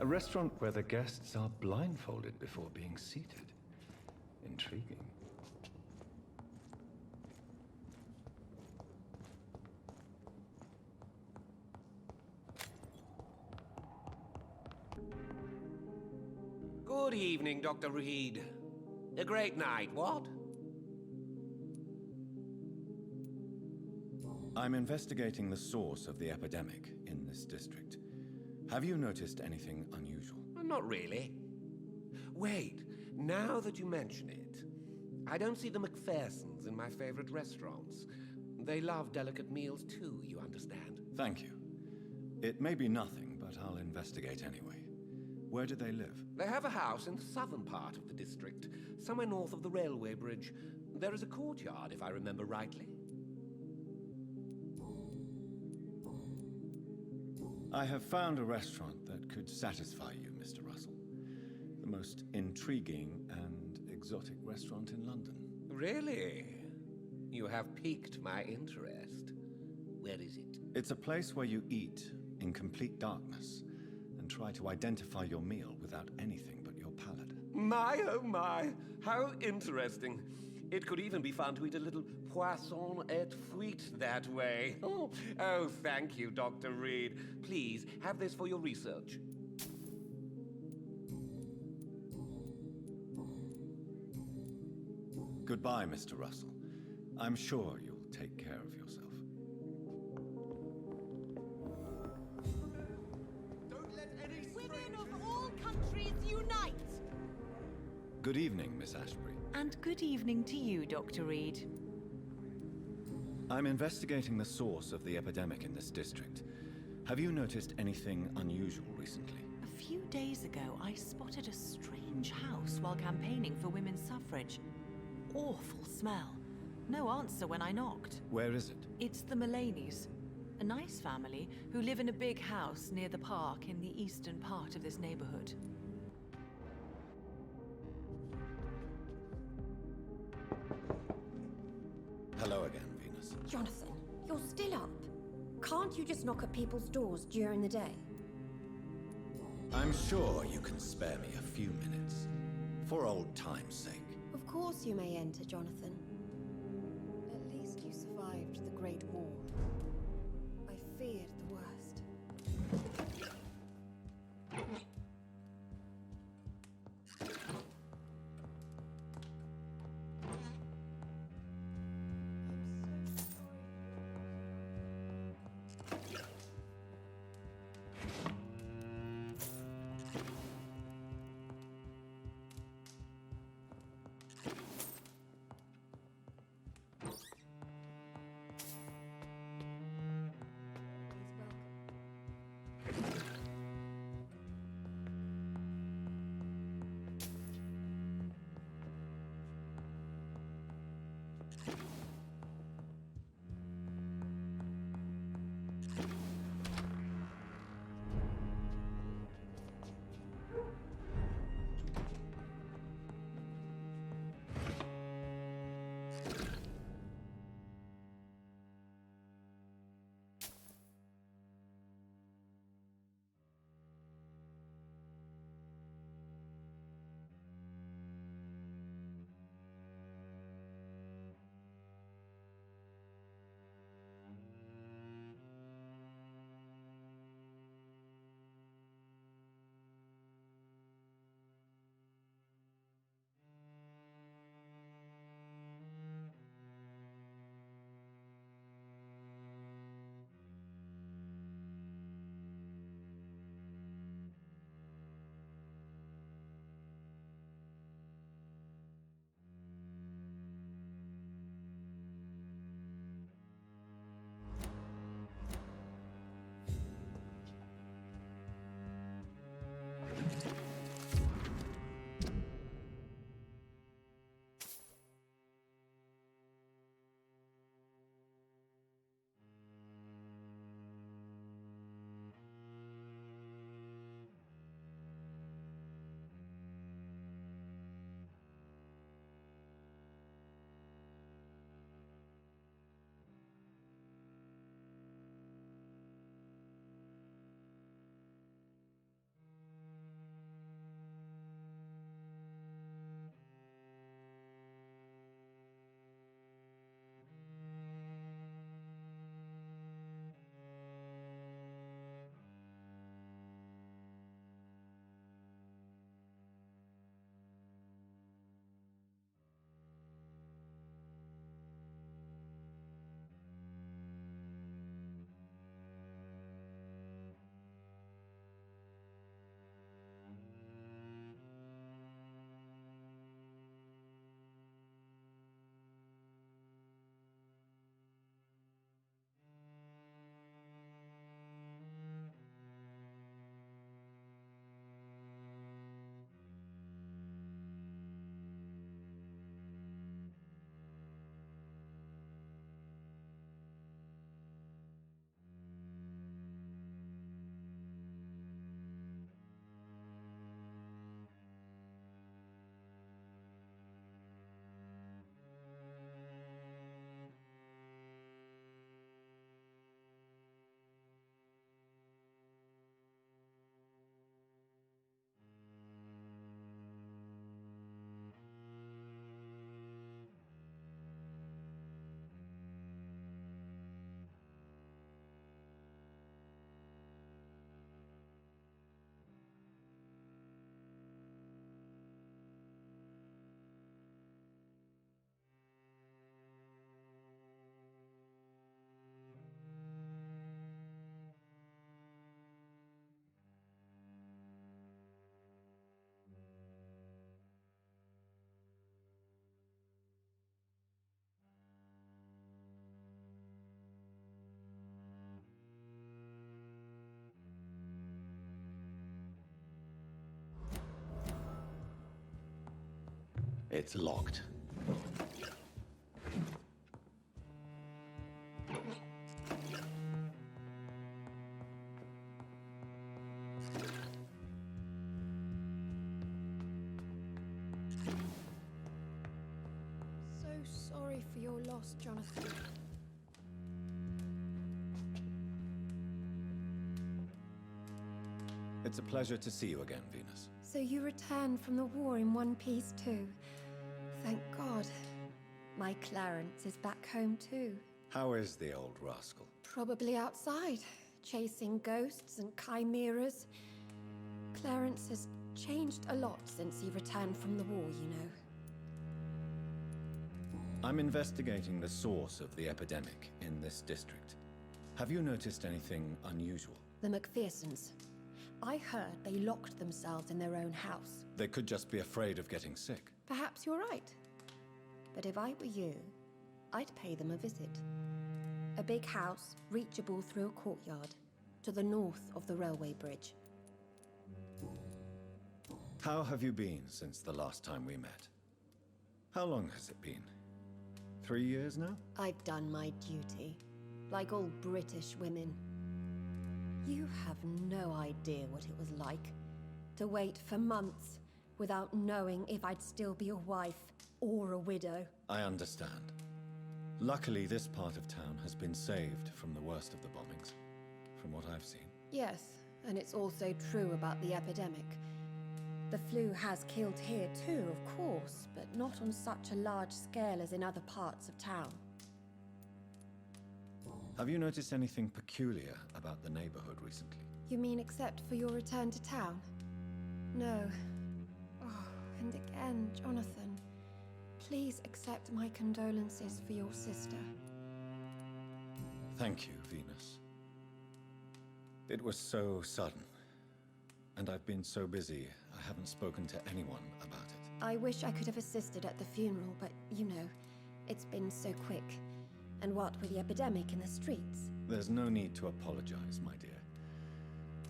restaurant where the guests are blindfolded before being seated. Intriguing. Good evening, Dr. Reed. A great night, what? I'm investigating the source of the epidemic in this district. Have you noticed anything unusual? Not really. Wait, now that you mention it, I don't see the McPhersons in my favorite restaurants. They love delicate meals too, you understand. Thank you. It may be nothing, but I'll investigate anyway. Where do they live? They have a house in the southern part of the district, somewhere north of the railway bridge. There is a courtyard, if I remember rightly. I have found a restaurant that could satisfy you, Mr. Russell. The most intriguing and exotic restaurant in London. Really? You have piqued my interest. Where is it? It's a place where you eat in complete darkness and try to identify your meal without anything but your palate. My, oh my, how interesting. It could even be fun to eat a little poisson et fruits that way. Oh, thank you, Dr. Reed. Please, have this for your research. Goodbye, Mr. Russell. I'm sure you'll take care of yourself. Don't let any Women of all countries unite! Good evening, Miss Ashbury. And good evening to you, Dr. Reed. I'm investigating the source of the epidemic in this district. Have you noticed anything unusual recently? A few days ago, I spotted a strange house while campaigning for women's suffrage. Awful smell. No answer when I knocked. Where is it? It's the Mullaneys, a nice family who live in a big house near the park in the eastern part of this neighborhood. Hello again, Venus. Jonathan, you're still up. Can't you just knock at people's doors during the day? I'm sure you can spare me a few minutes. For old time's sake. Of course you may enter, Jonathan. At least you survived the Great War. I feared the worst. It's locked. So sorry for your loss, Jonathan. It's a pleasure to see you again, Venus. So you returned from the war in one piece too. Thank God. My Clarence is back home too. How is the old rascal? Probably outside, chasing ghosts and chimeras. Clarence has changed a lot since he returned from the war, you know. I'm investigating the source of the epidemic in this district. Have you noticed anything unusual? The McPhersons. I heard they locked themselves in their own house. They could just be afraid of getting sick. Perhaps you're right. But if I were you, I'd pay them a visit. A big house, reachable through a courtyard, to the north of the railway bridge. How have you been since the last time we met? How long has it been? 3 years now? I've done my duty, like all British women. You have no idea what it was like to wait for months without knowing if I'd still be a wife or a widow. I understand. Luckily, this part of town has been saved from the worst of the bombings, from what I've seen. Yes, and it's also true about the epidemic. The flu has killed here too, of course, but not on such a large scale as in other parts of town. Have you noticed anything peculiar about the neighborhood recently? You mean except for your return to town? No. Oh, and again, Jonathan. Please accept my condolences for your sister. Thank you, Venus. It was so sudden. And I've been so busy, I haven't spoken to anyone about it. I wish I could have assisted at the funeral, but you know, it's been so quick. And what with the epidemic in the streets? There's no need to apologize, my dear.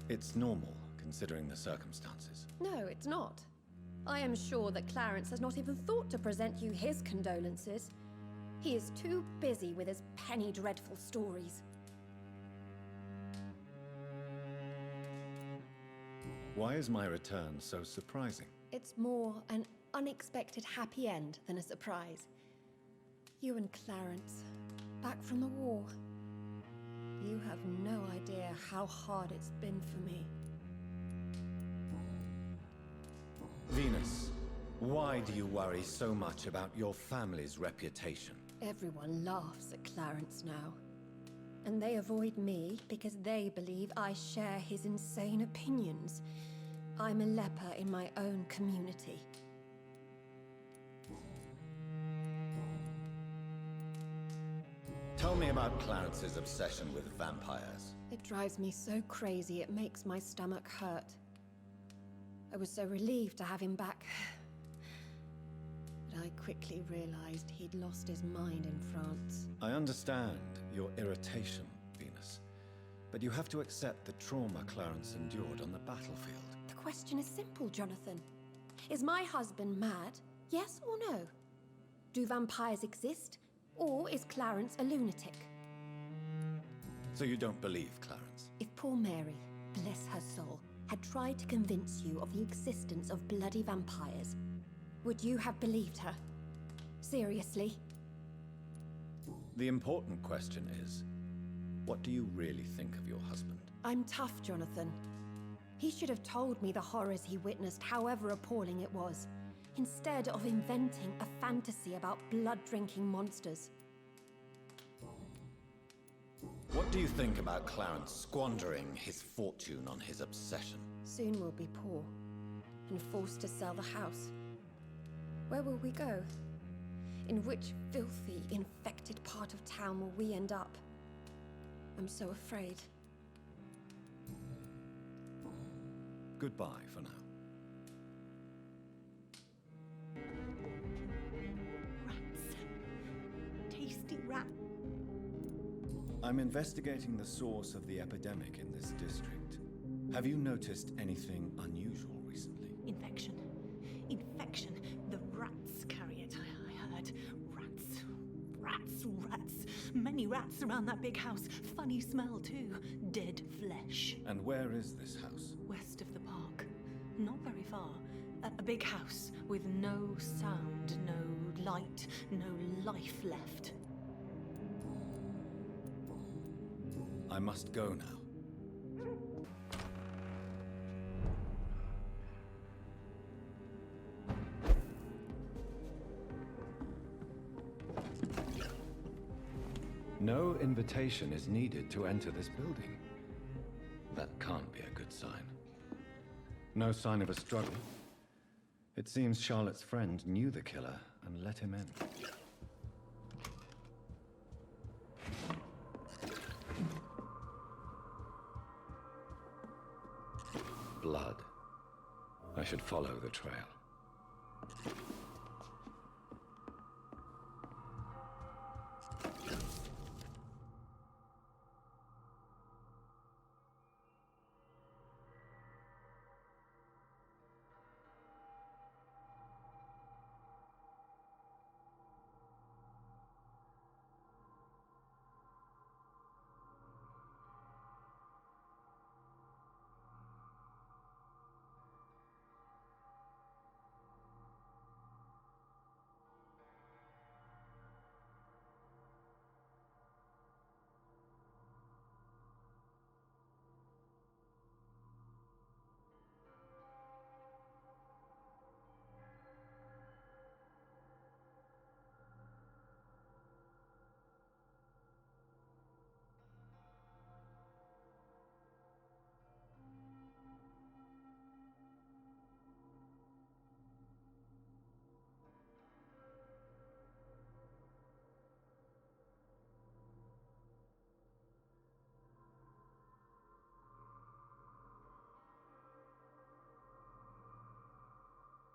It's normal, considering the circumstances. No, it's not. I am sure that Clarence has not even thought to present you his condolences. He is too busy with his penny dreadful stories. Why is my return so surprising? It's more an unexpected happy end than a surprise. You and Clarence, back from the war. You have no idea how hard it's been for me. Venus, why do you worry so much about your family's reputation? Everyone laughs at Clarence now. And they avoid me because they believe I share his insane opinions. I'm a leper in my own community. Tell me about Clarence's obsession with vampires. It drives me so crazy it makes my stomach hurt. I was so relieved to have him back. But I quickly realized he'd lost his mind in France. I understand your irritation, Venus. But you have to accept the trauma Clarence endured on the battlefield. The question is simple, Jonathan. Is my husband mad? Yes or no? Do vampires exist? Or is Clarence a lunatic? So you don't believe Clarence? If poor Mary, bless her soul, had tried to convince you of the existence of bloody vampires, would you have believed her? Seriously? The important question is, what do you really think of your husband? I'm tough, Jonathan. He should have told me the horrors he witnessed, however appalling it was, instead of inventing a fantasy about blood-drinking monsters. What do you think about Clarence squandering his fortune on his obsession? Soon we'll be poor, and forced to sell the house. Where will we go? In which filthy, infected part of town will we end up? I'm so afraid. Goodbye for now. Rats. Tasty rat. I'm investigating the source of the epidemic in this district. Have you noticed anything unusual recently? Infection. Infection. The rats carry Rats, rats. Many rats around that big house. Funny smell, too. Dead flesh. And where is this house? West of the park. Not very far. A big house with no sound, no light, no life left. I must go now. No invitation is needed to enter this building. That can't be a good sign. No sign of a struggle. It seems Charlotte's friend knew the killer and let him in. Blood. I should follow the trail.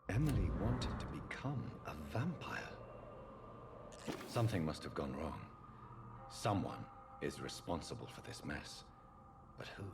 Emily wanted to become a vampire. Something must have gone wrong. Someone is responsible for this mess. But who?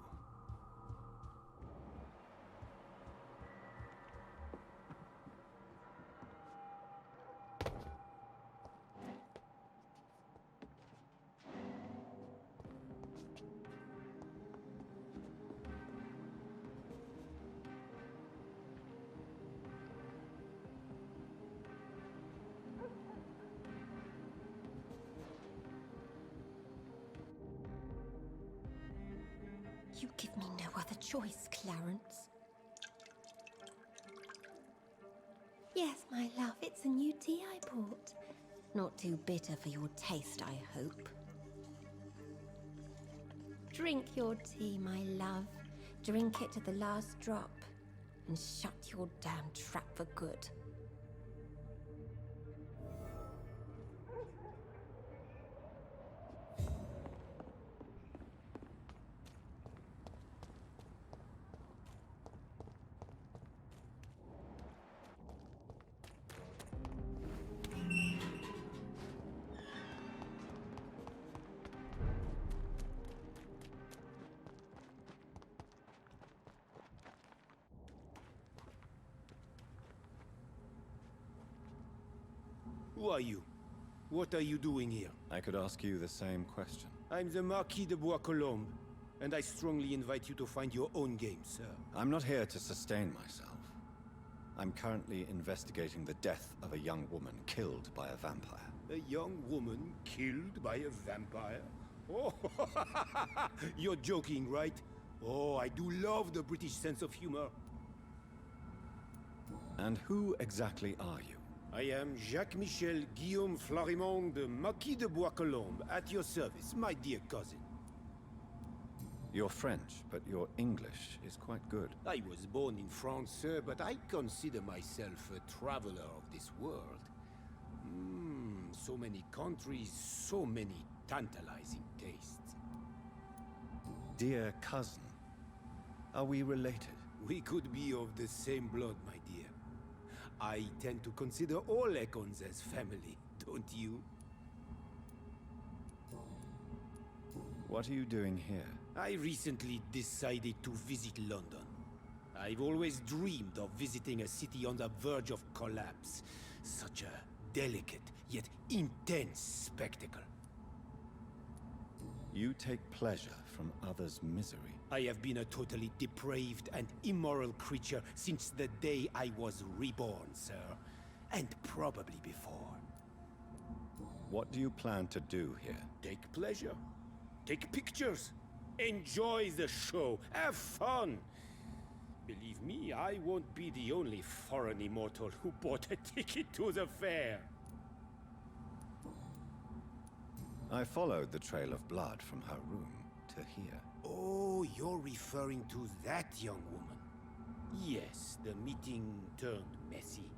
You give me no other choice, Clarence. Yes, my love, it's a new tea I bought. Not too bitter for your taste, I hope. Drink your tea, my love. Drink it to the last drop. And shut your damn trap for good. Who are you? What are you doing here? I could ask you the same question. I'm the Marquis de Bois-Colombes, and I strongly invite you to find your own game, sir. I'm not here to sustain myself. I'm currently investigating the death of a young woman killed by a vampire. A young woman killed by a vampire? Oh, you're joking, right? Oh, I do love the British sense of humor. And who exactly are you? I am Jacques-Michel Guillaume Florimond de Marquis de Bois-Colombes, at your service, my dear cousin. You're French, but your English is quite good. I was born in France, sir, but I consider myself a traveler of this world. So many countries, so many tantalizing tastes. Dear cousin, are we related? We could be of the same blood, my dear. I tend to consider all Econs as family, don't you? What are you doing here? I recently decided to visit London. I've always dreamed of visiting a city on the verge of collapse. Such a delicate yet intense spectacle. You take pleasure from others' misery. I have been a totally depraved and immoral creature since the day I was reborn, sir. And probably before. What do you plan to do here? Take pleasure. Take pictures. Enjoy the show. Have fun. Believe me, I won't be the only foreign immortal who bought a ticket to the fair. I followed the trail of blood from her room to here. Oh, you're referring to that young woman. Yes, the meeting turned messy.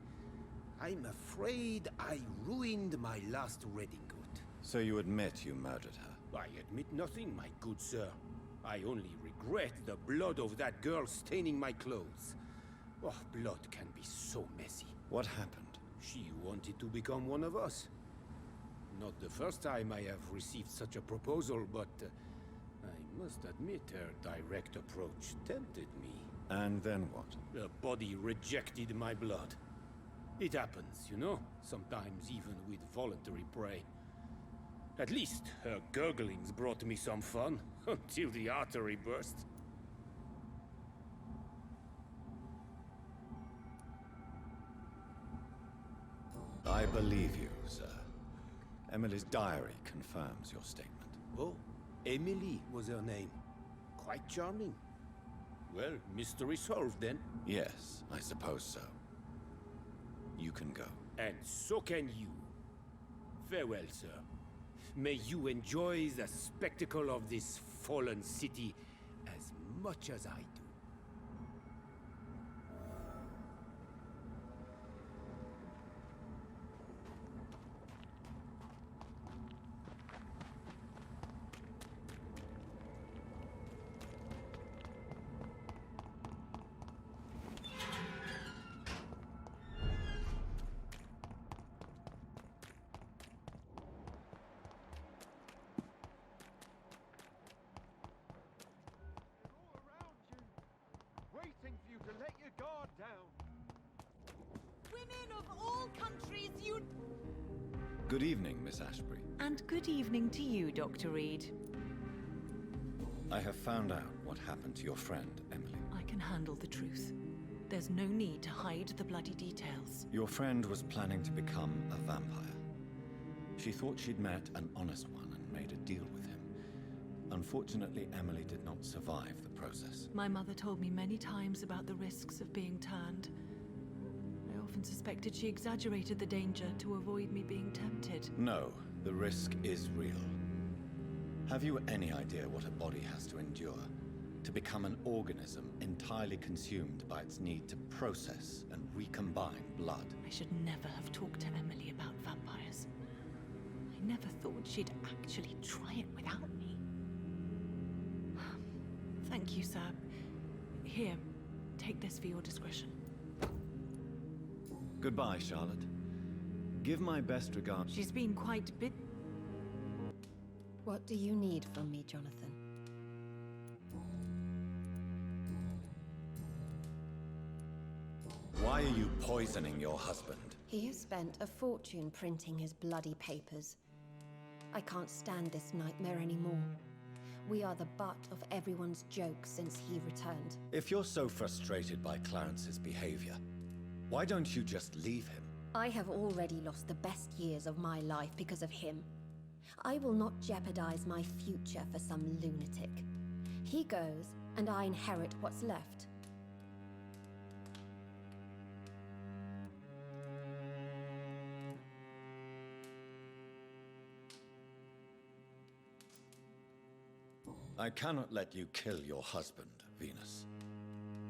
I'm afraid I ruined my last wedding good. So you admit you murdered her? I admit nothing, my good sir. I only regret the blood of that girl staining my clothes. Oh, blood can be so messy. What happened? She wanted to become one of us. Not the first time I have received such a proposal, but I must admit her direct approach tempted me. And then what? The body rejected my blood. It happens, you know, sometimes even with voluntary prey. At least her gurglings brought me some fun, until the artery burst. I believe you, sir. Emily's diary confirms your statement. Oh, Emily was her name. Quite charming. Well, mystery solved then. Yes, I suppose so. You can go. And so can you. Farewell, sir. May you enjoy the spectacle of this fallen city as much as I do. Waiting for you to let your guard down. Women of all countries, you... Good evening, Miss Ashbury. And good evening to you, Dr. Reed. I have found out what happened to your friend, Emily. I can handle the truth. There's no need to hide the bloody details. Your friend was planning to become a vampire. She thought she'd met an honest one and made a deal with him. Unfortunately, Emily did not survive the process. My mother told me many times about the risks of being turned. I often suspected she exaggerated the danger to avoid me being tempted. No, the risk is real. Have you any idea what a body has to endure to become an organism entirely consumed by its need to process and recombine blood? I should never have talked to Emily about vampires. I never thought she'd actually try it without me. Thank you, sir. Here, take this for your discretion. Goodbye, Charlotte. Give my best regards. She's been quite bit... What do you need from me, Jonathan? Why are you poisoning your husband? He has spent a fortune printing his bloody papers. I can't stand this nightmare anymore. We are the butt of everyone's jokes since he returned. If you're so frustrated by Clarence's behavior, why don't you just leave him? I have already lost the best years of my life because of him. I will not jeopardize my future for some lunatic. He goes, and I inherit what's left. I cannot let you kill your husband, Venus.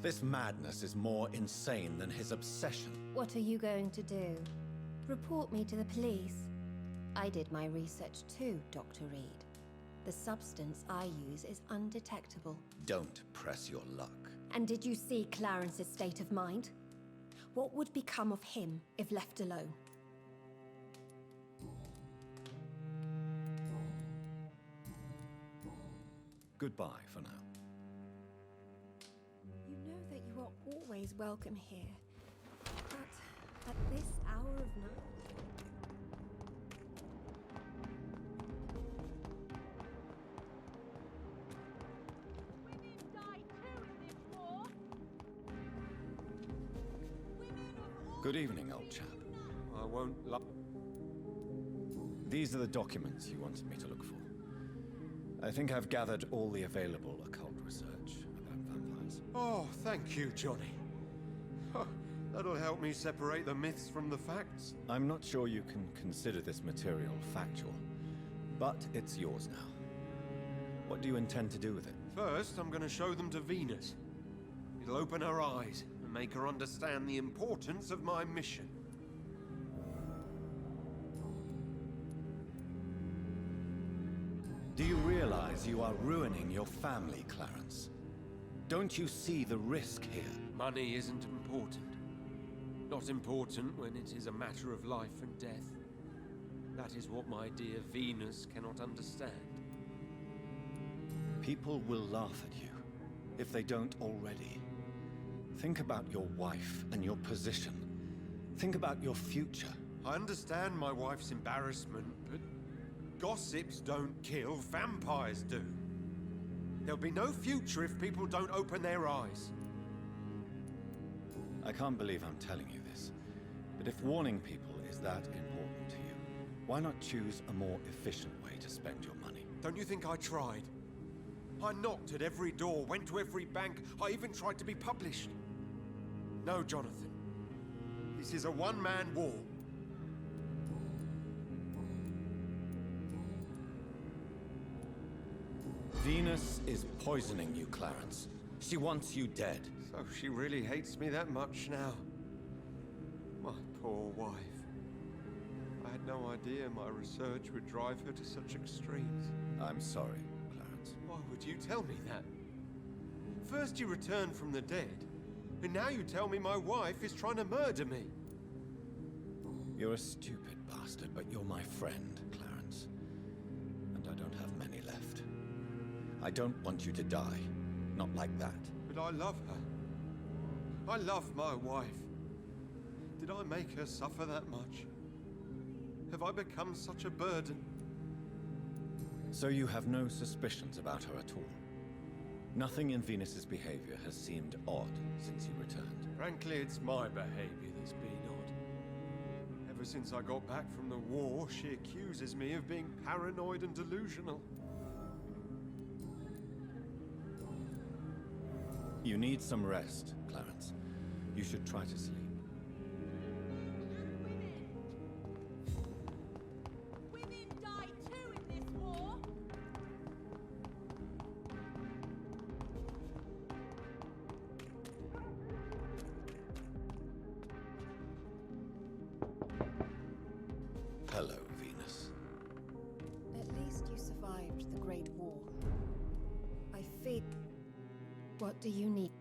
This madness is more insane than his obsession. What are you going to do? Report me to the police? I did my research too, Dr. Reed. The substance I use is undetectable. Don't press your luck. And did you see Clarence's state of mind? What would become of him if left alone? Goodbye for now. You know that you are always welcome here. But at this hour of night... Good evening, old chap. I won't lie. These are the documents you wanted me to look for. I think I've gathered all the available occult research about vampires. Oh, thank you, Johnny. Huh, that'll help me separate the myths from the facts. I'm not sure you can consider this material factual, but it's yours now. What do you intend to do with it? First, I'm going to show them to Venus. It'll open her eyes and make her understand the importance of my mission. Do you realize you are ruining your family, Clarence? Don't you see the risk here? Money isn't important. Not important when it is a matter of life and death. That is what my dear Venus cannot understand. People will laugh at you, if they don't already. Think about your wife and your position. Think about your future. I understand my wife's embarrassment, but gossips don't kill, vampires do. There'll be no future if people don't open their eyes. I can't believe I'm telling you this, but if warning people is that important to you, why not choose a more efficient way to spend your money? Don't you think I tried? I knocked at every door, went to every bank, I even tried to be published. No, Jonathan. This is a one-man war. Venus is poisoning you, Clarence. She wants you dead. So she really hates me that much now. My poor wife. I had no idea my research would drive her to such extremes. I'm sorry, Clarence. Why would you tell me that? First you returned from the dead, and now you tell me my wife is trying to murder me. You're a stupid bastard, but you're my friend, Clarence. And I don't have many left. I don't want you to die. Not like that. But I love her. I love my wife. Did I make her suffer that much? Have I become such a burden? So you have no suspicions about her at all? Nothing in Venus's behavior has seemed odd since you returned? Frankly, it's my behavior that's been odd. Ever since I got back from the war, she accuses me of being paranoid and delusional. You need some rest, Clarence. You should try to sleep. Women die too in this war. Hello, Venus. At least you survived the Great War. I fear... What do you need?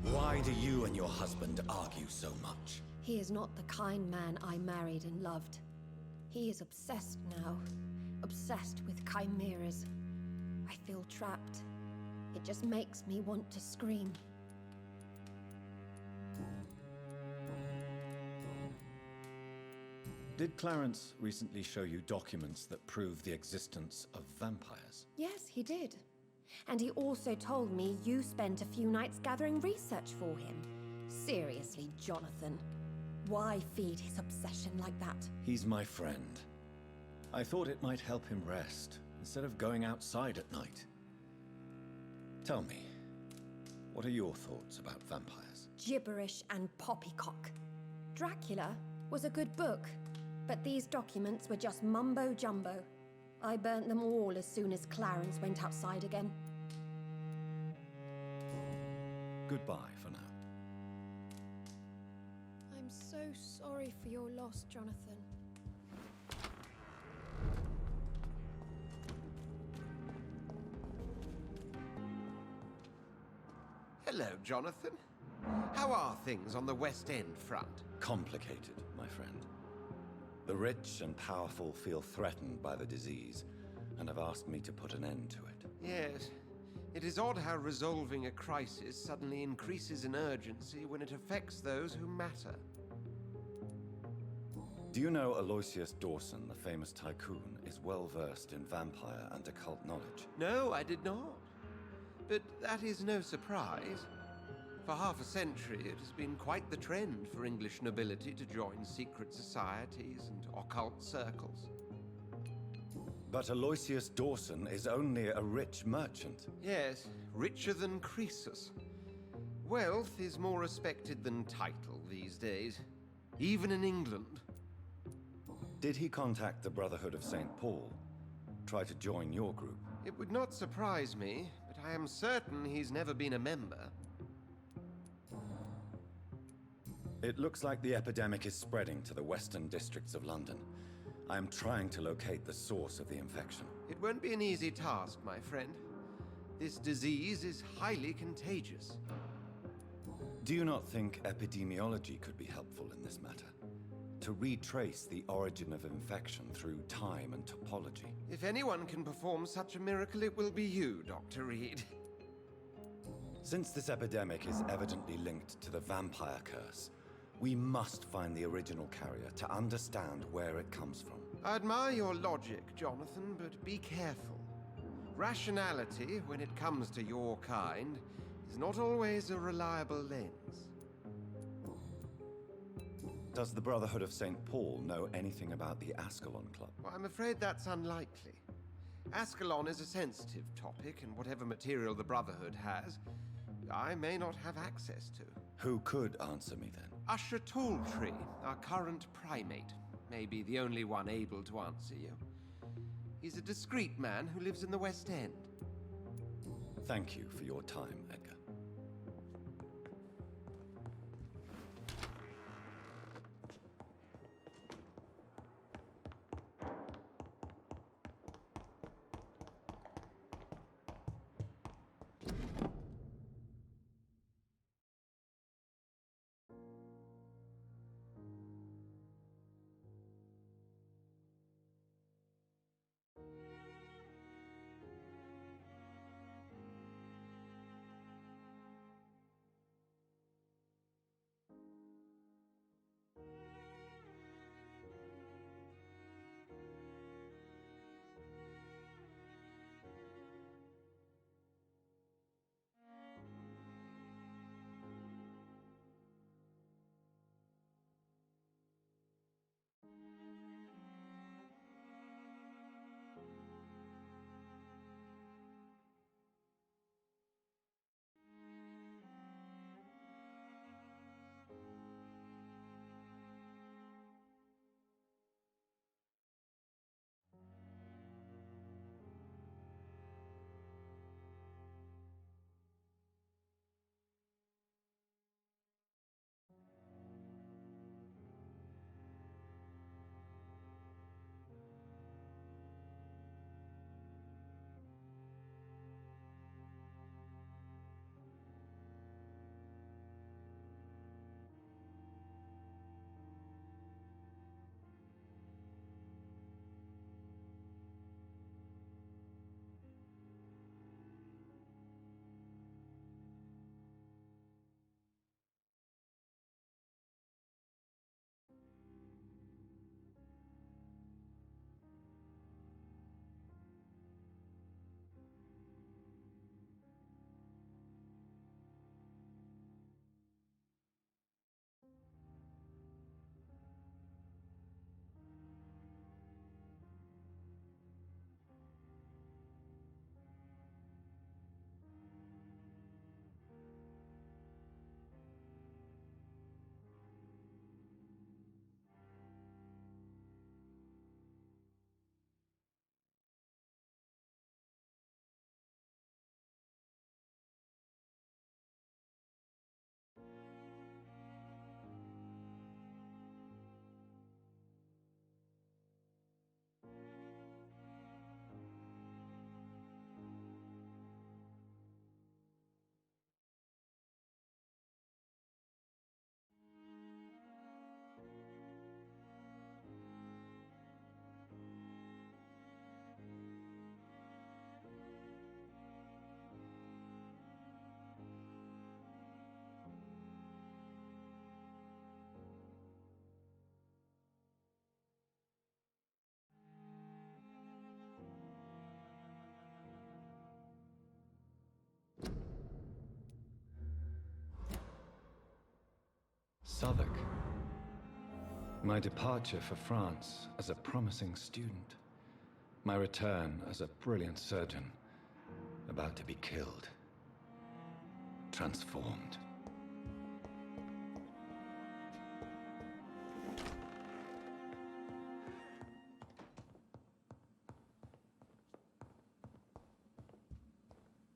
Why do you and your husband argue so much? He is not the kind man I married and loved. He is obsessed now. Obsessed with chimeras. I feel trapped. It just makes me want to scream. Did Clarence recently show you documents that prove the existence of vampires? Yes, he did. And he also told me you spent a few nights gathering research for him. Seriously, Jonathan. Why feed his obsession like that? He's my friend. I thought it might help him rest, instead of going outside at night. Tell me, what are your thoughts about vampires? Gibberish and poppycock. Dracula was a good book, but these documents were just mumbo-jumbo. I burnt them all as soon as Clarence went outside again. Goodbye for now. I'm so sorry for your loss, Jonathan. Hello, Jonathan. How are things on the West End front? Complicated, my friend. The rich and powerful feel threatened by the disease, and have asked me to put an end to it. Yes. It is odd how resolving a crisis suddenly increases in urgency when it affects those who matter. Do you know Aloysius Dawson, the famous tycoon, is well versed in vampire and occult knowledge? No, I did not. But that is no surprise. For half a century, it has been quite the trend for English nobility to join secret societies and occult circles. But Aloysius Dawson is only a rich merchant. Yes, richer than Croesus. Wealth is more respected than title these days, even in England. Did he contact the Brotherhood of St. Paul? Try to join your group? It would not surprise me, but I am certain he's never been a member. It looks like the epidemic is spreading to the western districts of London. I am trying to locate the source of the infection. It won't be an easy task, my friend. This disease is highly contagious. Do you not think epidemiology could be helpful in this matter? To retrace the origin of infection through time and topology? If anyone can perform such a miracle, it will be you, Dr. Reed. Since this epidemic is evidently linked to the vampire curse, we must find the original carrier to understand where it comes from. I admire your logic, Jonathan, but be careful. Rationality, when it comes to your kind, is not always a reliable lens. Does the Brotherhood of St. Paul know anything about the Ascalon Club? Well, I'm afraid that's unlikely. Ascalon is a sensitive topic, and whatever material the Brotherhood has, I may not have access to. Who could answer me then? Usher Talltree, our current primate, may be the only one able to answer you. He's a discreet man who lives in the West End. Thank you for your time, Edgar. Southwark. My departure for France as a promising student. My return as a brilliant surgeon, about to be killed. Transformed.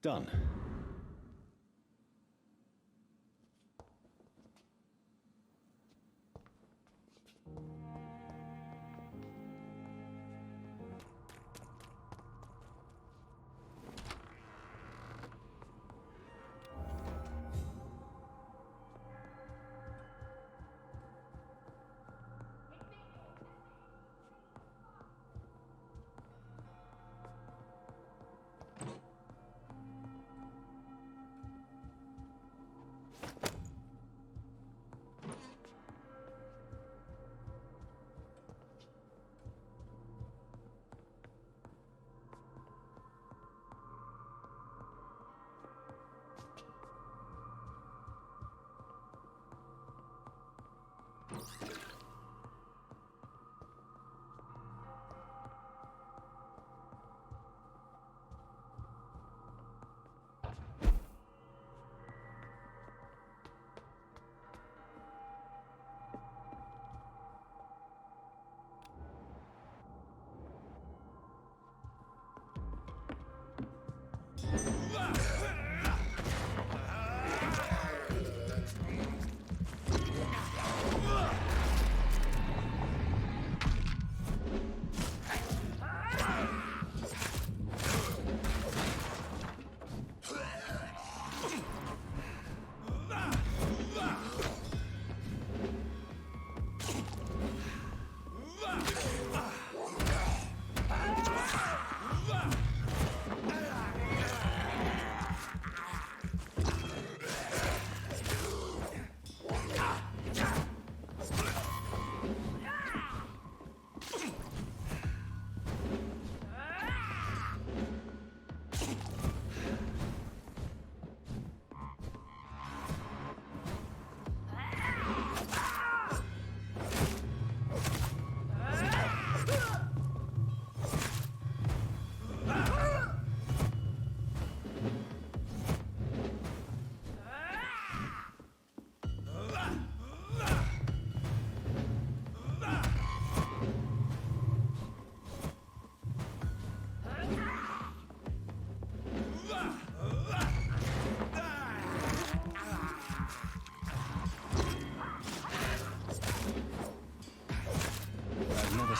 Done.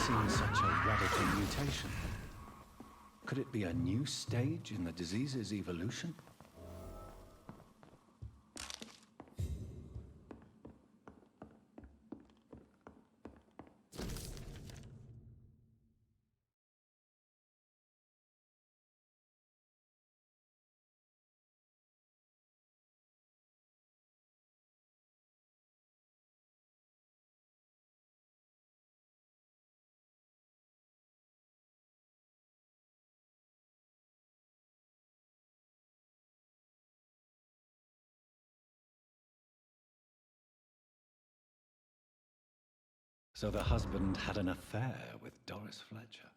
Seen such a radical mutation. Could it be a new stage in the disease's evolution? So the husband had an affair with Doris Fletcher.